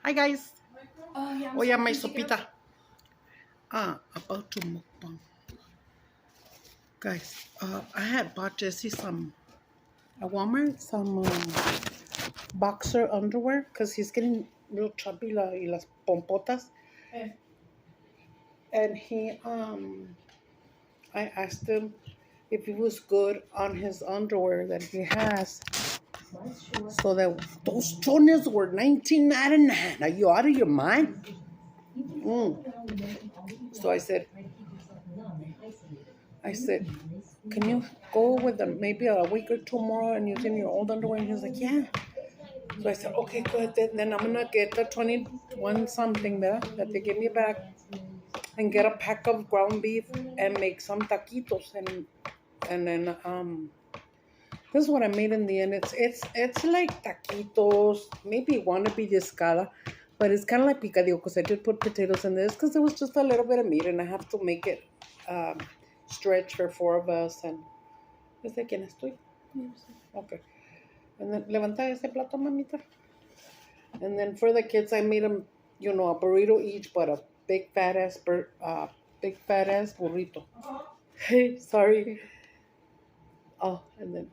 Hi guys. yeah, Oh yeah, my sopita. About to mukbang. Guys, I had bought Jesse some at Walmart some boxer underwear because he's getting real chubby y las pompotas. And I asked him if he was good on his underwear that he has. So that those chones were $19.99. Are you out of your mind? So I said, can you go with them maybe a week or two more and using your old underwear? And he was like, yeah. So I said, okay, good. Then I'm gonna get the 21 something there that they gave me back and get a pack of ground beef and make some taquitos and then this is what I made in the end. It's like taquitos, maybe wannabe discada, but it's kind of like pikadiyo because I did put potatoes in this because it was just a little bit of meat and I have to make it stretch for 4 of us. And ¿desde quién estoy? Okay. And then levanta ese plato, mamita. And then for the kids, I made them, a burrito each, but a big fat ass burrito. Hey, sorry. Oh, and then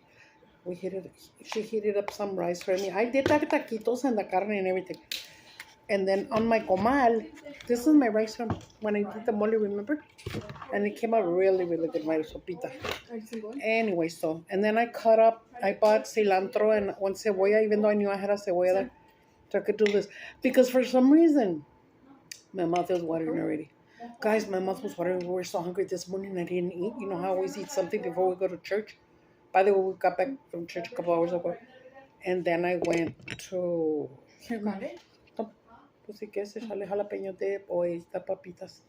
she heated up some rice for me. I did the taquitos and the carne and everything. And then on my comal, this is my rice from when I did the mole, remember? And it came out really, really good, my sopita. Anyway, and then I bought cilantro and one cebolla, even though I knew I had a cebolla there. So I could do this. Because for some reason, my mouth was watering already. Guys, my mouth was watering. We were so hungry this morning, I didn't eat. You know how I always eat something before we go to church? By the way, we got back from church a couple hours ago. And then I went to... Pues si quieres echarle jalapeño o estas papitas.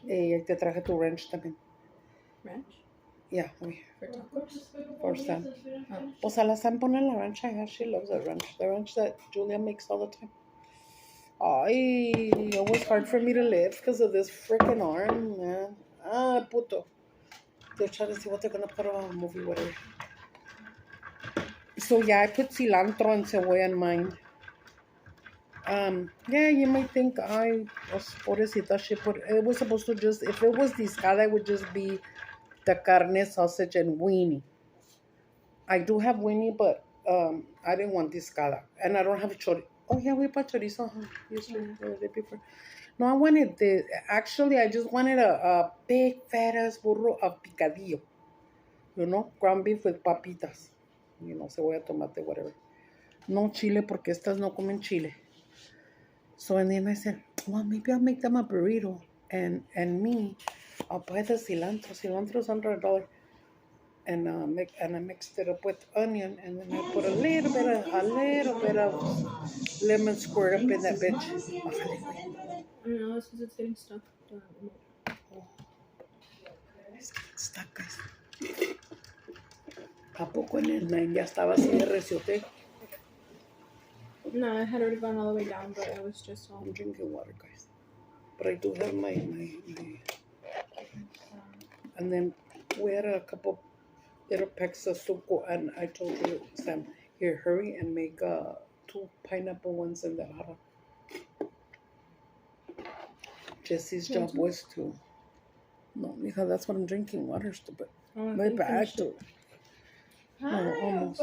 Te traje tu ranch también. Ranch? Yeah, For tacos? For Sam. Pues a la Sam pone la ranch. She loves the ranch. The ranch that Julia makes all the time. It was hard for me to live because of this freaking arm, man. Puto. They're trying to see what they're gonna put on a movie, whatever. So yeah, I put cilantro and cebolla in mine. Yeah, you might think I was pobrecita. It was supposed to just, if it was discada, it would just be the carne, sausage, and weenie. I do have weenie, but I didn't want discada, and I don't have chorizo. Oh yeah, we bought chorizo yesterday or the day before. No, I just wanted a big fat ass burro of pikadiyo. Ground beef with papitas. Cebolla, tomate, whatever. No chile porque estas no comen chile. So and then I said, well, maybe I'll make them a burrito, and me, I'll buy the cilantro. Cilantro's under $1, and I mixed it up with onion, and then I put a little bit of lemon squirt up in that bitch. I don't know, it's because it's getting stuck. It's getting stuck, guys. ¿A poco en el 9 ya estaba así de reciote? No, I had already gone all the way down, but I was just I'm drinking water, guys. But I do have my and then we had a couple little packs of suco, and I told you, Sam, here, hurry and make 2 pineapple ones in the jara. Jesse's job was to... No, mija, that's what I'm drinking, water, stupid. My back, too. Almost.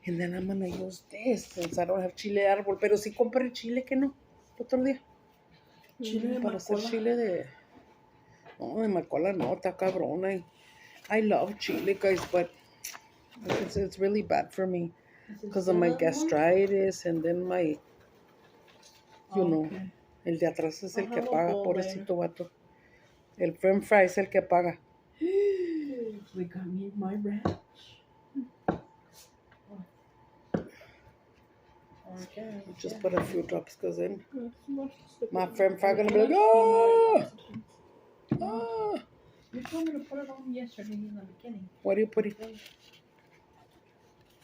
And then I'm gonna use this since I don't have chile de árbol. Pero sí compré chile que no, el otro día. Chile para hacer chile de... No, de macola no, está cabrona. I love chile, guys, but it's really bad for me because of my gastritis and then my, el de atrás es el que paga, pobrecito vato. El french fry es el que paga. We got me my ranch. Okay. Just put a few drops because then my french fry gonna be like, oh! You told me to put it on yesterday in the beginning. What are you putting?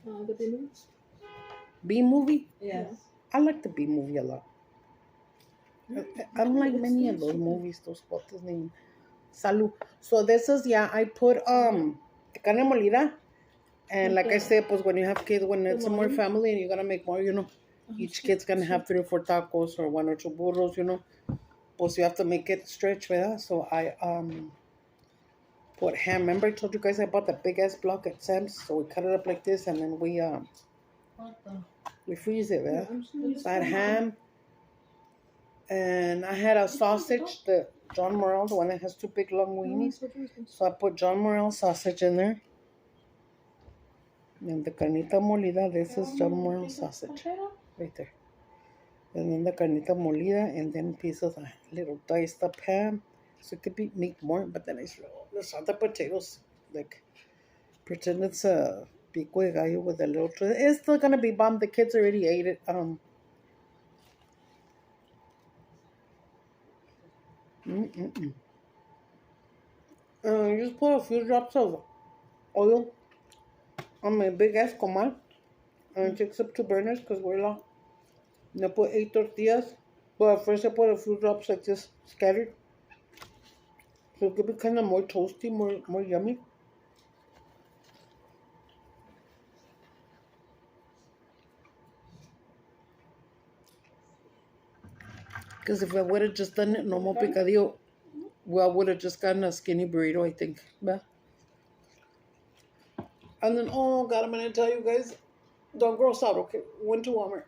The B movie. B movie? Yes. I like the B movie a lot. I don't like many of those movies, those potes named Salud. So this is, I put carne molida. And like I said, pues when you have kids, when it's more family and you're gonna make more, Each kid's gonna have 3 or 4 tacos or 1 or 2 burros, you know. Pues you have to make it stretch, ¿verdad? So I put ham. Remember I told you guys I bought the big ass block at Sam's, so we cut it up like this and then we freeze it, ¿verdad? So I had ham, and I had a sausage, the John Morrell, the one that has 2 big long weenies. So I put John Morrell sausage in there. And the carnita molida, this is John Morrell sausage. Right there. And then the carnita molida, and then pieces of little diced up ham. So it could be make more, but then I throw the potatoes. Like, pretend it's a pico de gallo with a little. It's still gonna be bomb. The kids already ate it. Just put a few drops of oil on my big ass comal, and it takes up 2 burners because we're long. And I put 8 tortillas, but at first I put a few drops like this scattered, so it could be kind of more toasty, more yummy. Because if I would have just done it normal pikadiyo, well, I would have just gotten a skinny burrito, I think. Yeah. And then, oh God, I'm going to tell you guys, don't gross out, okay? Went to Walmart.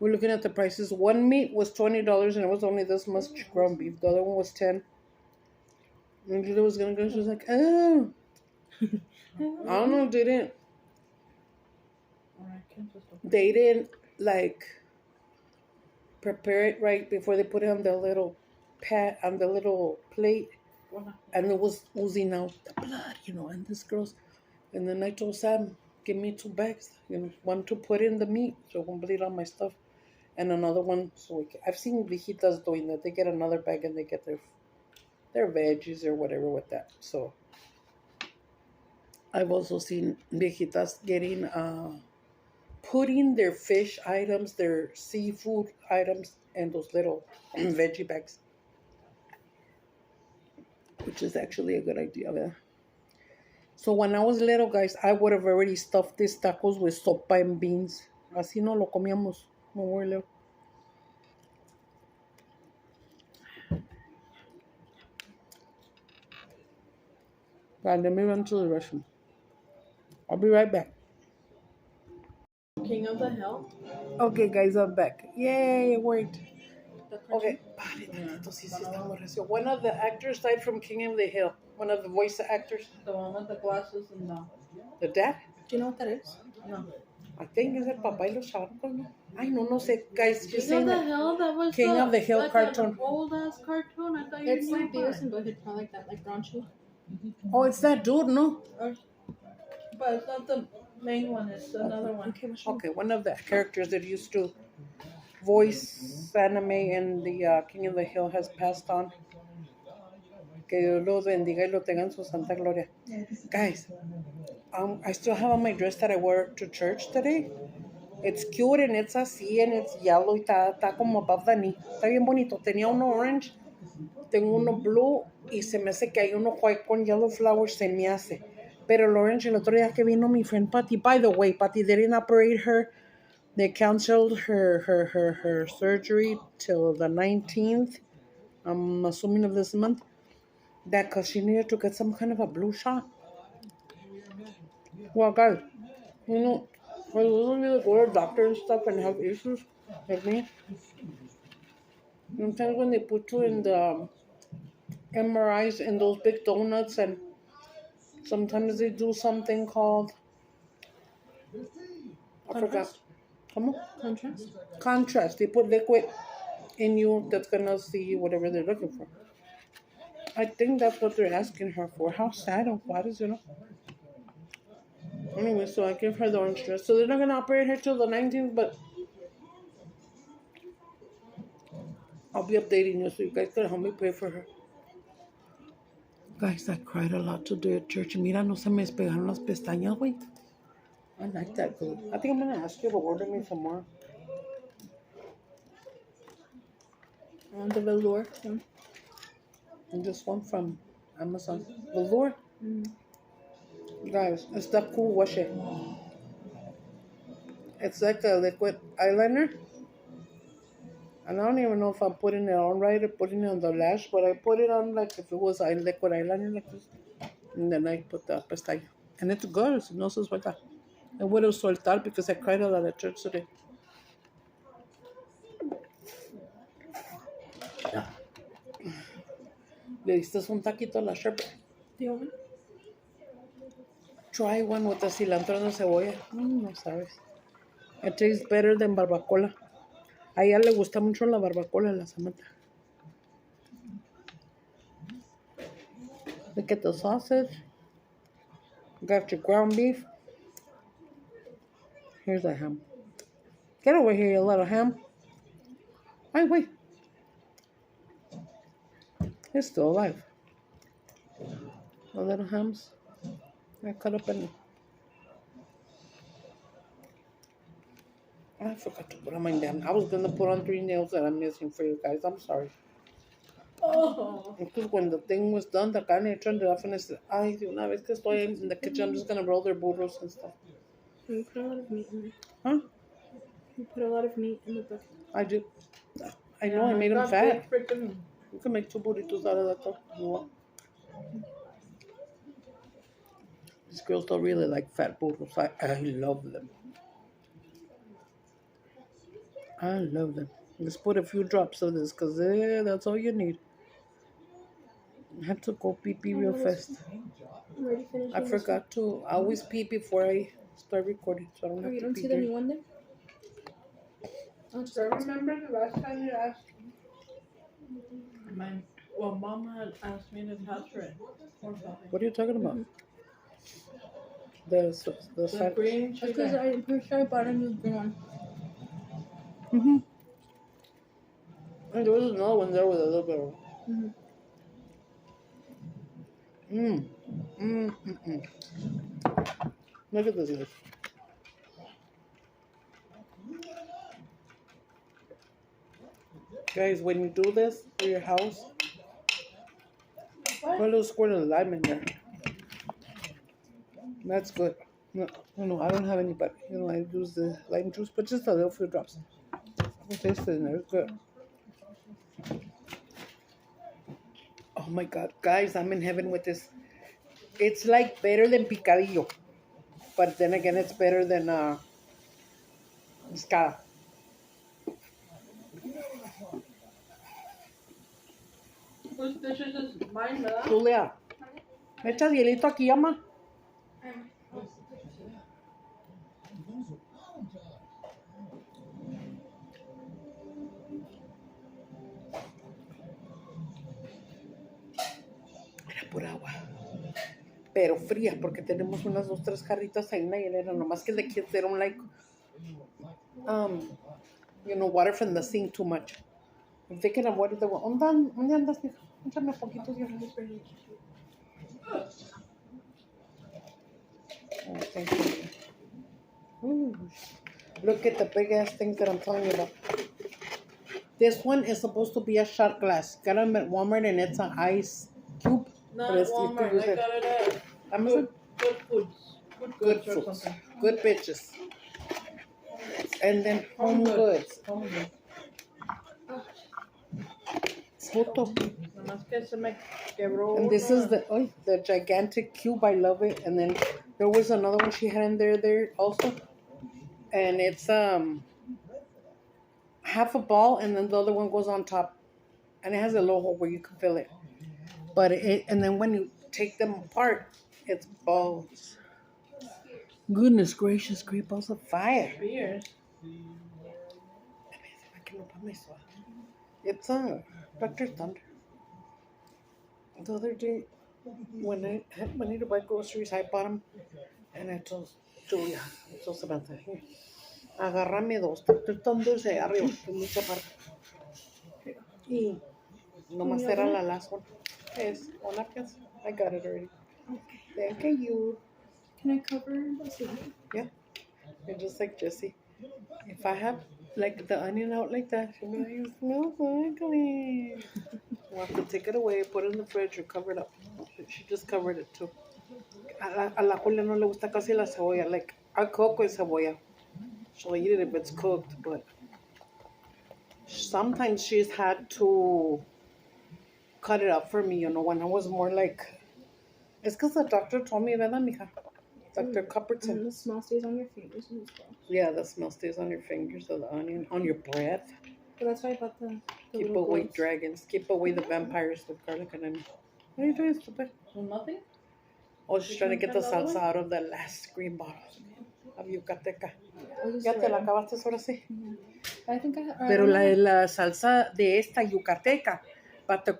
We're looking at the prices. One meat was $20, and it was only this much ground beef. The other one was $10. And Julia was going to go. She was like, oh. I don't know, they didn't, like, prepare it right before they put it on the little on the little plate, and it was oozing out the blood, you know. And this girl's, and then I told Sam, give me 2 bags, you know, one to put in the meat so I can bleed on my stuff, and another one so I've seen viejitas doing that. They get another bag and they get their veggies or whatever with that. So I've also seen viejitas getting putting their fish items, their seafood items, in those little veggie bags, which is actually a good idea. Yeah. So when I was little, guys, I would have already stuffed these tacos with sopa and beans. Así no lo comíamos when we were little. God, let me run to the restroom. I'll be right back. King of the Hill. Okay, guys, I'm back. Yay, it worked. Okay. One of the actors died from King of the Hill. One of the voice actors. The one with the glasses and the dad. Do you know what that is? No. I think it's el papá y los chancos, ¿no? Ay, no sé, guys. Just King saying of the Hill. That was King of the Hill like cartoon. Old ass cartoon. I thought you It's knew like Beavis about and Butthead, kind of like that, like raunchy. Oh, it's that dude, no? But it's not the main one. It's another one. Okay, one of the characters that used to voice anime in the King of the Hill has passed on. Que Dios los bendiga y lo tenga en su santa gloria. Guys, I still have on my dress that I wore to church today. It's cute and it's así and it's yellow y está como above the knee. Está bien bonito. Tenía uno orange, tengo uno blue y se me hace que hay uno white con yellow flowers, se me hace. Pero el orange, el otro día que vino mi friend Patty, by the way, Patty didn't operate her. They canceled her surgery till the 19th, I'm assuming of this month. That because she needed to get some kind of a blue shot. Well, guys, you know, for those of you that go to the doctor and stuff and have issues like me, sometimes when they put you in the MRIs in those big donuts, and sometimes they do something called, I forgot. Come on. Contrast. They put liquid in you that's gonna see whatever they're looking for. I think that's what they're asking her for. How sad and what is, you know? Anyway, so I give her the orange dress. So they're not gonna operate her till the 19th, but I'll be updating you so you guys can help me pray for her. Guys, I cried a lot today at church. Mira, no se me despegaron las pestañas, güey. I like that glue. I think I'm gonna ask you to order me some more. The velour one. And this one from Amazon. Velour? Guys, está cool. Wash it. It's like a liquid eyeliner. And I don't even know if I'm putting it on right or putting it on the lash, but I put it on like if it was a liquid eyeliner like this. And then I put the pestaña. And it's good, no se suelta. I would have soltar because I cried a lot at church today. Le diste un taquito a la Sherpa. Do you want one? Try one with the cilantro and the cebolla. No sabes. It tastes better than barbacoa. A ella le gusta mucho la barbacoa, la Samantha. Look at the sausage. Got your ground beef. Here's the ham. Get over here, you little ham. Wait. It's still alive. The little hams. I cut up in. I forgot to put on my damn. I was gonna put on 3 nails that I'm missing for you guys. I'm sorry. Oh. Because when the thing was done, the carne turned it off and I said, ay, de una vez que estoy in the kitchen, I'm just gonna roll their burros and stuff. You put a lot of meat in there. Huh? You put a lot of meat in the bucket. I did. I know, I made them Got fat. big freaking. You can make 2 burritos out of that though. You want? These girls don't really like fat burros. I love them. I love them. Just put a few drops of this because that's all you need. I had to go pee pee real fast. I'm already finished. I forgot to. I always pee before I start recording, so I don't Oh, have you to don't pee see the during- new one there? I'll just I remember the last time you asked. Well, Mama had asked me to touch it or something. What are you talking about? The The fat. green That's because chicken. I'm pretty sure I bought a new green one. Mm-hmm. And there was another one there with a little bit of. Mm-hmm. Look at this, guys. Guys, when you do this for your house, put a little squirt of lime in there. That's good. No, I don't have any, but I use the lime juice, but just a little few drops. It tastes in there. It's good. Oh my God, guys, I'm in heaven with this. It's like better than pikadiyo, but then again, it's better than diskada. Whose dishes is mine, ¿verdad? Julia, ¿me echas hielito aquí, ama? Era por agua. Pero fría, porque tenemos unas 2, 3 jarritas ahí en la hielera. Nomás que the kids, they don't like, water from the sink too much. If they can avoid it, they will. ¿Dónde andas, mija? Échame poquitos hielo. Oh, thank you. Ooh. Look at the big ass things that I'm telling you about. This one is supposed to be a shot glass. Got them at Walmart and it's an ice cube. Not But it's- you Walmart. could use I it. got it at Amazon? Good Foods. Good Goods or foods. something. Good bitches. And then home goods. Home Goods. Puto. Nomás que se me quebró. And this is the gigantic cube. I love it. And then there was another one she had in there also. And it's half a ball and then the other one goes on top. And it has a little hole where you can fill it. But and then when you take them apart, it's balls. Goodness gracious, great balls of fire. Beers. It's Dr. Thunder. The other day, when I had money to buy groceries, I bought them. And I told Julia, I told Samantha, here, agárrame 2 Dr. Thunders de arriba, que mucha parte. Y nomás era la last one. Es una pieza. I got it already. Okay. Thank you. Can I cover the seat? Yeah. You're just like Jessie. If I have like the onion out like that, she'll be like, it smells ugly. We'll have to take it away, put it in the fridge, or cover it up. She just covered it too. A la Julia no le gusta casi la cebolla. Like, I cook with cebolla. She'll eat it if it's cooked, but sometimes she's had to cut it up for me, when I was more like, it's because the doctor told me, ¿verdad, mija? Dr. Cupperton. And the smell stays on your fingers and stuff. Yeah, the smell stays on your fingers of the onion, on your breath. But that's why I bought the Keep little away bowls. dragons. Keep away the vampires with garlic and onion. What are you doing, stupid? Nothing? Oh, she's trying to get the salsa out of the last green bottle of yucateca. I'll just Ya do te it. la acabaste ahora sí. I think I. Pero la salsa de esta yucateca, but the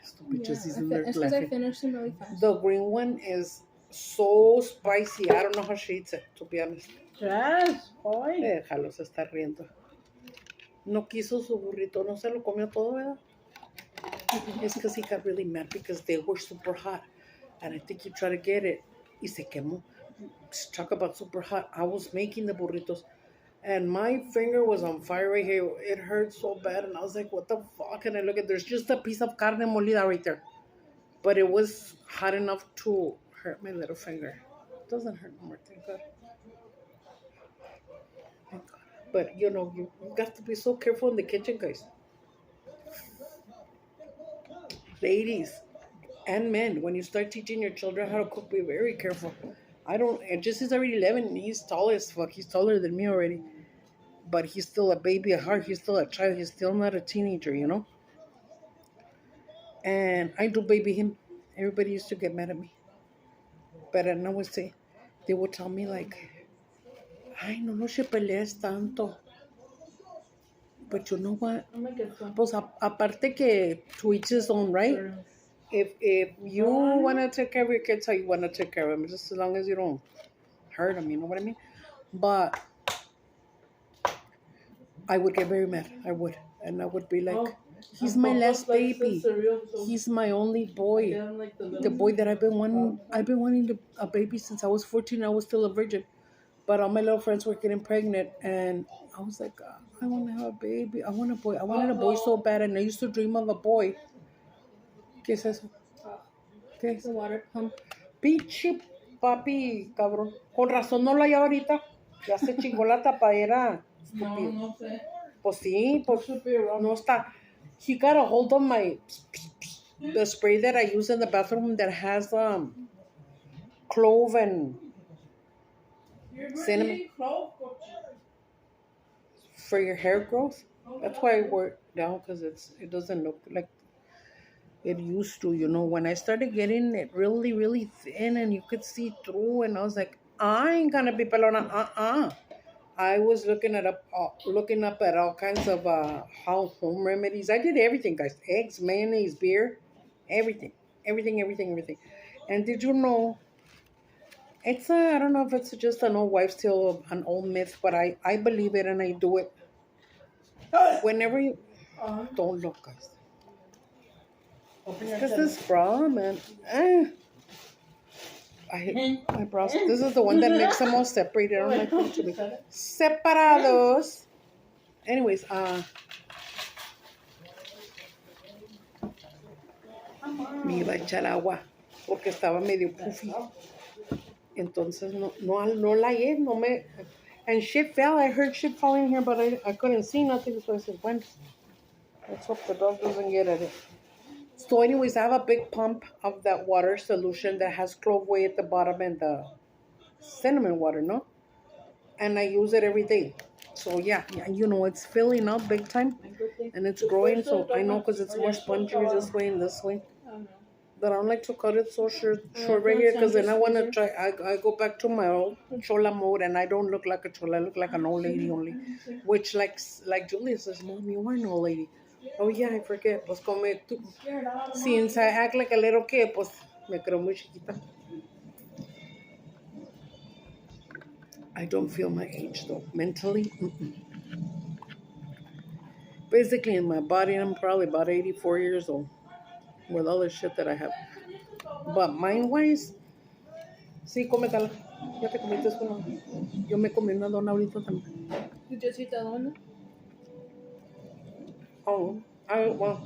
stupid Yeah, just it's isn't because I laughing. finished them really fast. The green one is so spicy. I don't know how she eats it, to be honest. Yes, boy. Déjalo, se está riendo. No quiso su burrito, no se lo comió todo, ¿verdad? It's because he got really mad because they were super hot. And I think he tried to get it. Y se quemó. Talk about super hot. I was making the burritos. And my finger was on fire right here. It hurt so bad. And I was like, what the fuck? And I look at, there's just a piece of carne molida right there. But it was hot enough to hurt my little finger. It doesn't hurt no more, thank God. Thank God. But, you got to be so careful in the kitchen, guys. Ladies and men, when you start teaching your children how to cook, be very careful. And just he's already 11, and he's tall as fuck. He's taller than me already. But he's still a baby at heart. He's still a child. He's still not a teenager, And I do baby him. Everybody used to get mad at me. But I would say, they would tell me like, ay, no se pelees tanto. But you know what? I'm gonna get some. Pues aparte que to each his own, right? If you want to take care of your kids how you want to take care of them, just as long as you don't hurt them, you know what I mean? But I would get very mad. I would. And I would be like, he's my last baby. He's my only boy. The boy that I've been wanting a baby since I was 14. I was still a virgin. But all my little friends were getting pregnant. And I was like, I want to have a baby. I want a boy. I wanted a boy so bad. And I used to dream of a boy. ¿Qué es eso? ¿Qué es? The water pump. Pinche papi, cabrón. Con razón no lo hay ahorita. Ya se chingó la tapadera. No sé. Pues sí, pues no está. He got a hold of the spray that I use in the bathroom that has clove and cinnamon for your hair growth. That's why I wear it down, because it doesn't look like it used to, when I started getting it really, really thin and you could see through, and I was like, I ain't gonna be pelona. I was looking up at all kinds of home remedies. I did everything, guys. Eggs, mayonnaise, beer, everything. And did you know, it's I don't know if it's just an old wives' tale, an old myth, but I believe it and I do it. Whenever you don't look, guys. Because this bra, man. I hate my bras. This is the one that makes them all separated. I don't like them to be separados. Anyways, me iba a echar agua porque estaba medio puffy. Entonces no la hallé, no me. And shit fell. I heard shit falling here, but I couldn't see nothing. So I said, when? Let's hope the dog doesn't get at it. So anyways, I have a big pump of that water solution that has clove way at the bottom and the cinnamon water, no? And I use it every day. So yeah, it's filling up big time. And it's growing, so I know because it's more spongy this way and this way. But I don't like to cut it so short right here, because then I want to try, I go back to my old chola mode, and I don't look like a chola, I look like an old lady only. Which like Julia says, Mom, you are an old lady. Oh yeah, I forget. Pues come tú. Since I act like a little kid, pues me creo muy chiquita. I don't feel my age though. Mentally, Physically in my body, I'm probably about 84 years old with all the shit that I have. But mind-wise, sí, cómetala. Ya te comiste una. Yo me comí una dona ahorita también. You just eat the other one? Oh, well.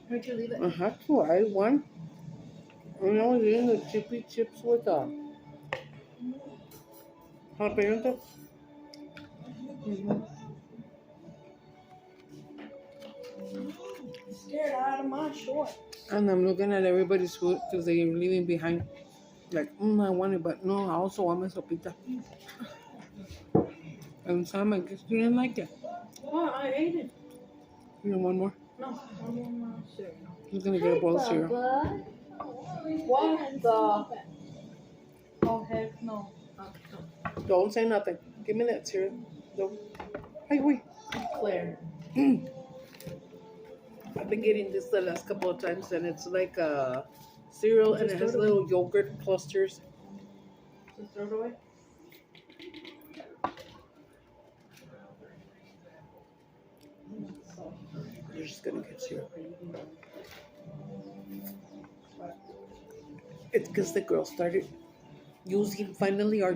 Where'd you leave it? I had to. I ate one. I was eating the chippy chips with Jalapeno. Scared out of my short. And I'm looking at everybody's food because they're leaving behind. Like, I want it, but no, I also want my sopita. And Sam, I guess you didn't like it. Oh, I ate it. You want more? No, I want my cereal. He's gonna get a bowl of cereal. What the? Oh, heck no. Don't say nothing. Give me that cereal. Don't. Hey, wait. Claire. I've been getting this the last couple of times, and it's like a cereal, and it has little yogurt clusters. Just throw it away. You're just gonna get cereal. It's because the girl started using finally our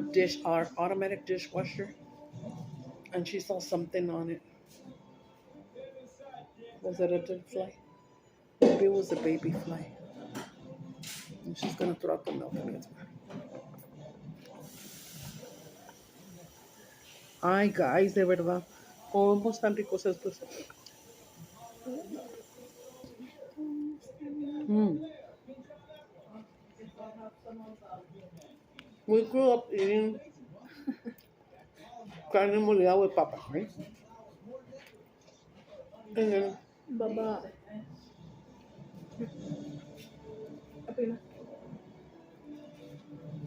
automatic dishwasher, and she saw something on it. Was it a dead fly? Maybe it was a baby fly. And she's gonna throw out the milk and get more. Ay, guys, de verdad. ¿Cómo están ricos estos? We grew up eating carne molida with papa, right? And then Baba.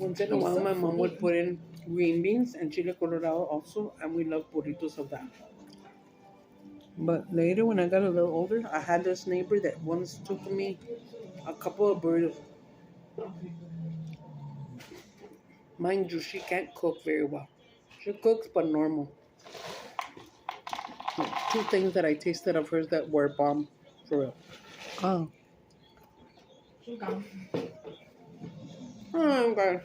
once in a while, my mom would put in green beans and chile colorado also, and we love burritos of that. But later, when I got a little older, I had this neighbor that once took me a couple of burritos. Mind you, she can't cook very well. She cooks, but normal. Like, 2 things that I tasted of hers that were bomb, for real. Oh. Oh, okay.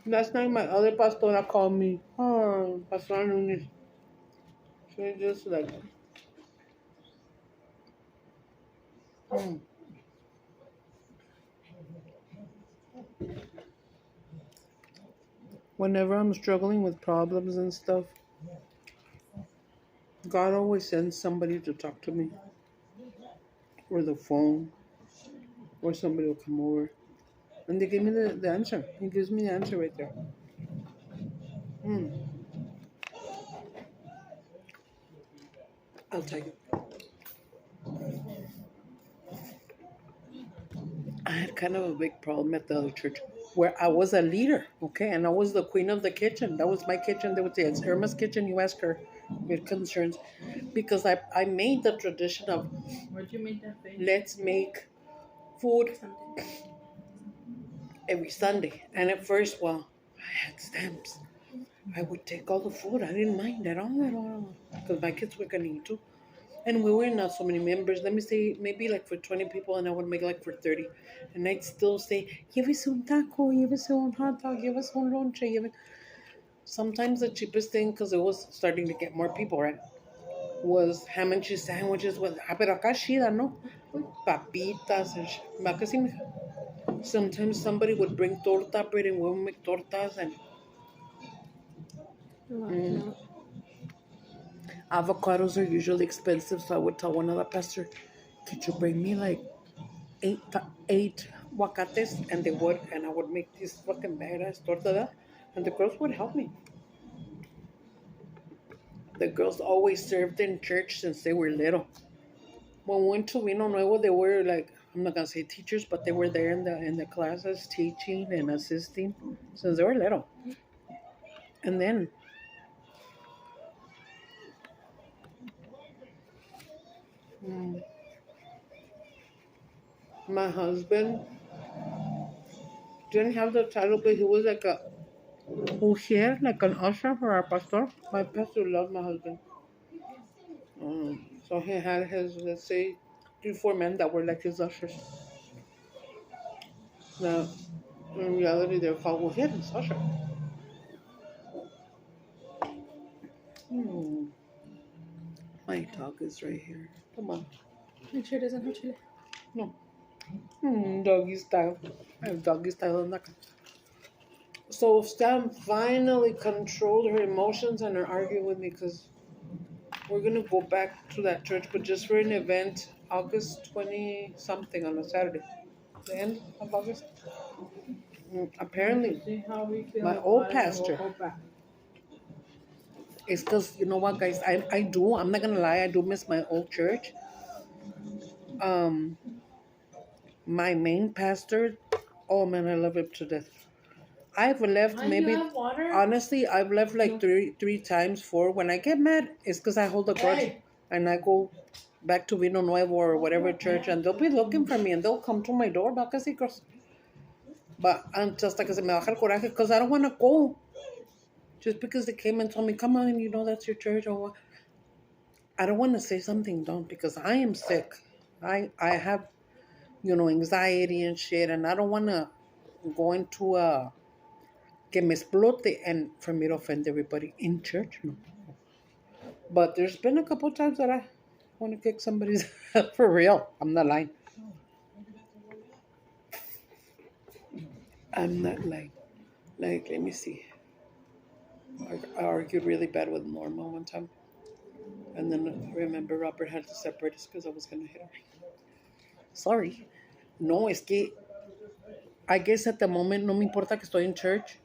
Last night, my other pastora called me. Oh, Pastora Nunes. She just like... Whenever I'm struggling with problems and stuff, God always sends somebody to talk to me. Or the phone. Or somebody will come over. And they give me the answer. He gives me the answer right there. I'll tell you. I had kind of a big problem at the other church where I was a leader, okay? And I was the queen of the kitchen. That was my kitchen. They would say, it's Irma's kitchen. You ask her your concerns. Because I made the tradition of, Where'd you make that face? let's make food every Sunday. And at first, well, I had stamps. I would take all the food. I didn't mind at all. Because my kids were going to eat too. And we were not so many members. Let me say, maybe like for 20 people, and I would make like for 30. And I'd still say, give us un taco, give us un hot dog, give us un lonche. Sometimes the cheapest thing, because it was starting to get more people, right, was ham and cheese sandwiches with, pero acá shida, no? Papitas and shit. Sometimes somebody would bring torta bread and we would make tortas and... Avocados are usually expensive, so I would tell one of the pastors, could you bring me like eight aguacates? And they would, and I would make this fucking badass torta, and the girls would help me. The girls always served in church since they were little. When we went to Vino Nuevo, they were like, I'm not gonna say teachers, but they were there in the classes teaching and assisting since they were little. And then my husband didn't have the title, but he was like a ujier, like an usher for our pastor. My pastor loved my husband. So he had his, let's say, 3-4 men that were like his ushers. Now, in reality, they're called ujieres, usher. My dog is right here. Come on. Make sure it doesn't have chili. No. Doggy style. I have doggy style in that. So Stan finally controlled her emotions and are arguing with me because we're gonna go back to that church, but just for an event, August 20 something on a Saturday. The end of August. Apparently, See how we feel my about old it, and pastor. we'll go back. It's because you know what, guys, I'm not gonna lie, I do miss my old church. Um, my main pastor, oh man, I love him to death. I've left Why, maybe you have water? honestly, I've left like three times, four. When I get mad, it's because I hold a grudge Hey. and I go back to Vino Nuevo or whatever church, and they'll be looking for me and they'll come to my door, vacas y cosas. But I'm just like, se me baja el coraje because I don't want to go. Just because they came and told me, come on, you know that's your church or what. I don't want to say something dumb because I am sick. I have, anxiety and shit, and I don't want to go into a que me explote and for me to offend everybody in church. No. But there's been a couple times that I want to kick somebody's head for real. I'm not lying. I'm not lying. Like, let me see. I argued really bad with Norma one time. And then I remember Robert had to separate us because I was going to hit her. Sorry. No, es que I guess at the moment no me importa que estoy in church.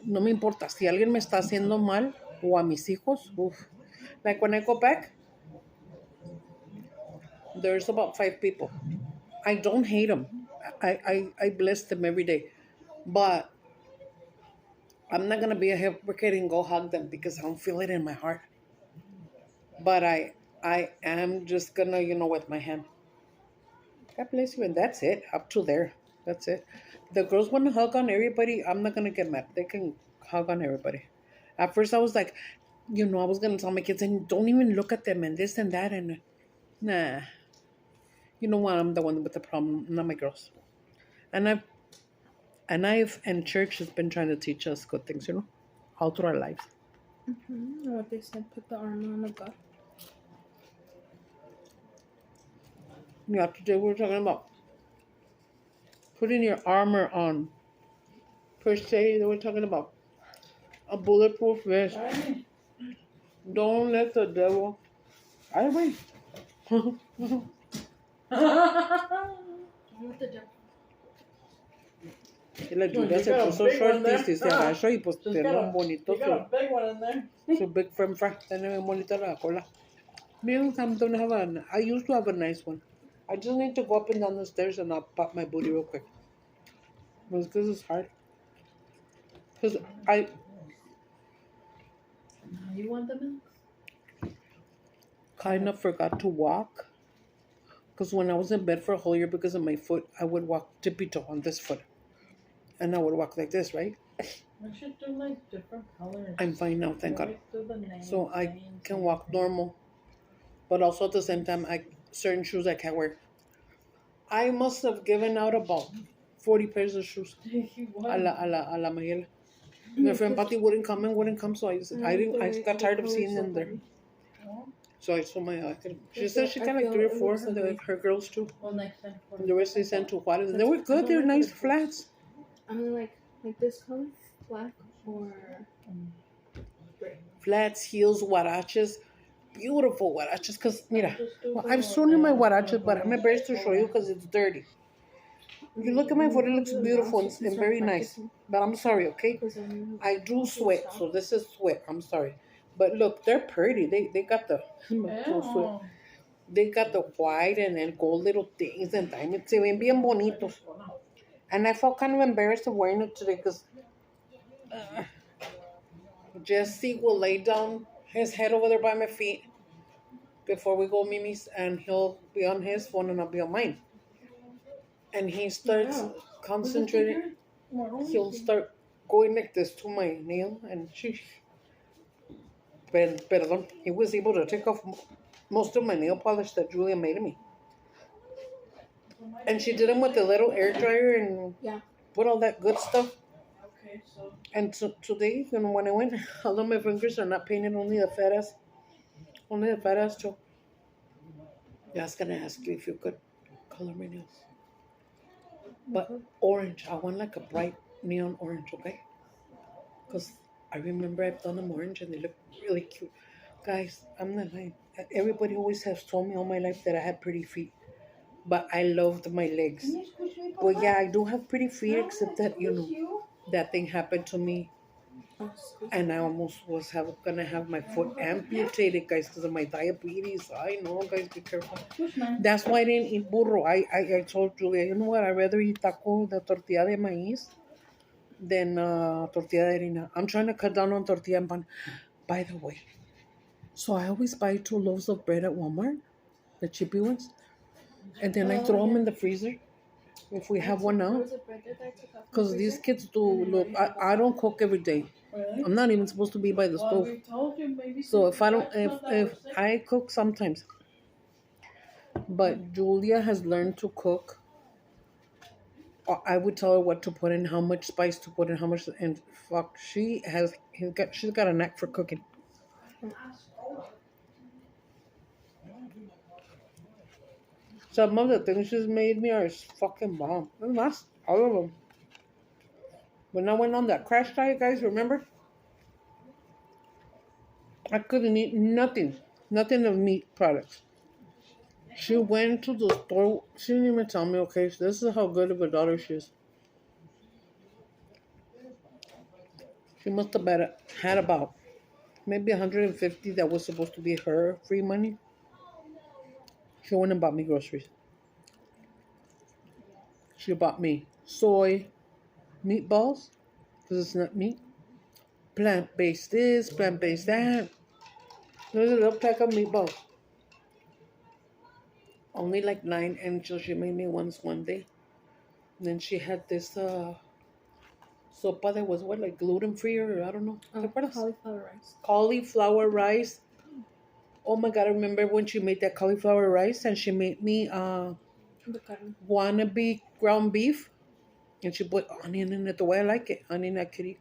No me importa. Si alguien me está haciendo mal o a mis hijos, uf. Like when I go back, there's about 5 people. I don't hate them. I bless them every day. But I'm not going to be a hypocrite and go hug them because I don't feel it in my heart. But I am just going to, with my hand. God bless you. And that's it. Up to there. That's it. The girls want to hug on everybody. I'm not going to get mad. They can hug on everybody. At first, I was like, I was going to tell my kids, and don't even look at them and this and that. And nah. You know what? I'm the one with the problem, not my girls. And church has been trying to teach us good things, all through our lives. Mm-hmm. What they said, put the armor on of God. Yeah, today we're talking about putting your armor on. Per se, they were talking about a bulletproof vest. Don't let the devil. I wait. Don't let the devil. Y la Julia se puso shorties y se agachó y pues tiene un bonito big one in there. su big frame fra. Tiene bien bonita la cola. Me and Sam don't have I used to have a nice one. I just need to go up and down the stairs and I'll pop my booty real quick. Because it's hard. Because You want the milk? kind of forgot to walk. Because when I was in bed for a whole year because of my foot, I would walk tippy-toe on this foot. And I would walk like this, right? We should do like different colors. I'm fine now, thank God. Do the names, So I can walk normal. But also at the same time, certain shoes I can't wear. I must have given out about 40 pairs of shoes. A la Mayela. My friend Patty wouldn't come, so I got tired of seeing them there. So I told my she said she got like 3 or 4 of her girls too. Well, next time. The rest they sent to Juarez. And they were good, they're nice flats. I mean, like this color, black or gray. Flats, heels, huaraches. Beautiful huaraches. Because, mira, I've sewn in my huaraches, but I'm embarrassed to show you because it's dirty. If you look at my foot, it looks beautiful and very nice. But I'm sorry, okay? I do sweat, so this is sweat. I'm sorry. But look, they're pretty. They got the they got the white and then gold little things and diamonds. Se ven bien bonitos. And I felt kind of embarrassed of wearing it today because Jesse will lay down his head over there by my feet before we go Mimi's, and he'll be on his phone and I'll be on mine. And he starts concentrating. He'll start going like this to my nail, and perdón, he was able to take off most of my nail polish that Julia made me. And she did them with the little air dryer and put all that good stuff. Okay, so. And today, when I went, although my fingers are not painted, only the fat ass toe. Yeah, I was gonna ask you if you could color my nails. But orange, I want like a bright neon orange, okay? Because I remember I've done them orange and they look really cute. Guys, I'm not lying. Everybody always has told me all my life that I had pretty feet, but I loved my legs. But yeah, I do have pretty feet, except that, that thing happened to me and I almost was gonna have my foot amputated, guys, because of my diabetes. I know, guys, be careful. That's why I didn't eat burro. I told Julia, you know what? I'd rather eat taco de tortilla de maíz than tortilla de harina. I'm trying to cut down on tortilla and pan. By the way, so I always buy 2 loaves of bread at Walmart, the cheapy ones, and then I throw them in the freezer if we have one out. Because these kids do look. I don't cook every day. I'm not even supposed to be by the stove. So if I don't, if I cook sometimes, but Julia has learned to cook. I would tell her what to put in, how much spice to put in, how much, and fuck, she's got a knack for cooking. Some of the things she's made me are fucking bomb. And that's all of them. When I went on that crash diet, guys, remember? I couldn't eat nothing of meat products. She went to the store. She didn't even tell me, okay, so this is how good of a daughter she is. She must have had about maybe 150 that was supposed to be her free money. She went and bought me groceries. She bought me soy meatballs, because it's not meat. Plant-based this, plant-based that. There's a little pack of meatballs. Only like 9, and so she made me ones one day. And then she had this sopa that was what, like gluten-free, or I don't know. Cauliflower rice. Cauliflower rice. Oh my God, I remember when she made that cauliflower rice, and she made me wannabe ground beef. And she put onion in it the way I like it. Onion and kitty.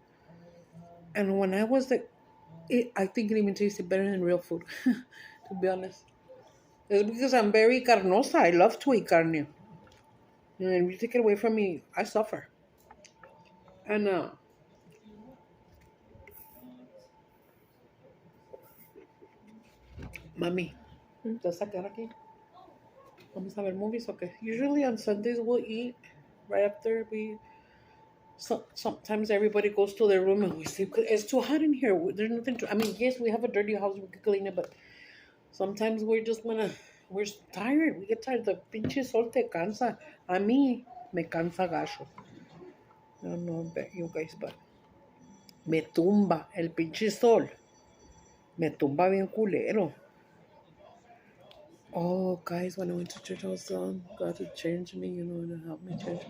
And when I was like, I think it even tasted better than real food, to be honest. It's because I'm very carnosa. I love to eat carne. And if you take it away from me, I suffer. And, mami, ¿te vas a quedar aquí? Vamos a ver movies, okay. Usually on Sundays we'll eat right after we. Sometimes everybody goes to their room and we sleep. It's too hot in here. There's nothing to. I mean, yes, we have a dirty house. We could clean it, but sometimes we're just we're tired. We get tired. The pinche sol te cansa. A mí me cansa gacho. I don't know about you guys, but me tumba el pinche sol. Me tumba bien culero. Oh, guys, when I went to church, I was God to change me, to help me change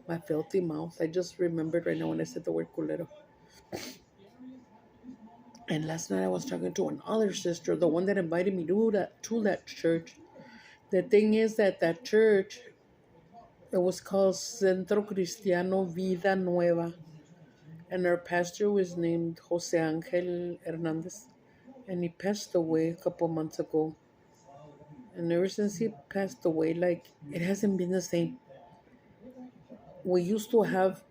my filthy mouth. I just remembered right now when I said the word culero. And last night I was talking to another sister, the one that invited me to that church. The thing is that church, it was called Centro Cristiano Vida Nueva. And our pastor was named Jose Angel Hernandez. And he passed away a couple months ago. And ever since he passed away, like, it hasn't been the same. We used to have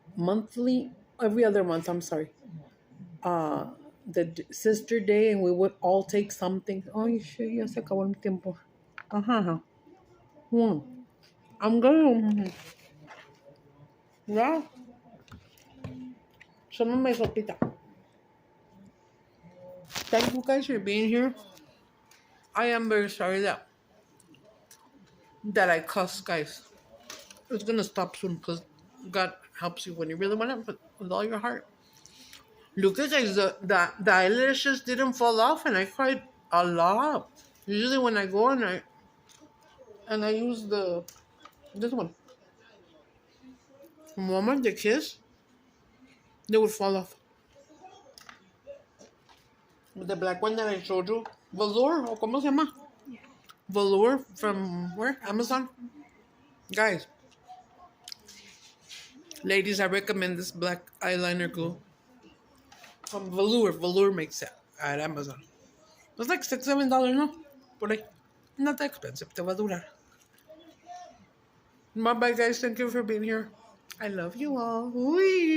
every other month, I'm sorry, the sister day, and we would all take something. Oh, shit, ya se acabó el tiempo. Ajá. I'm going. Yeah. Some of my sopita. Thank you guys for being here. I am very sorry that I cuss, guys. It's gonna stop soon because God helps you when you really want it, but with all your heart. Look at guys, the eyelashes didn't fall off, and I cried a lot. Usually when I go and I use this one from Walmart, the Kiss, they would fall off. The black one that I showed you, velour, or ¿cómo se llama? Yeah. Velour from where? Amazon. Guys, ladies, I recommend this black eyeliner glue from Velour. Velour makes it at Amazon. It's like $6-7, no? Por ahí. Not that expensive. Te va a durar. Bye bye, guys. Thank you for being here. I love you all. Uy.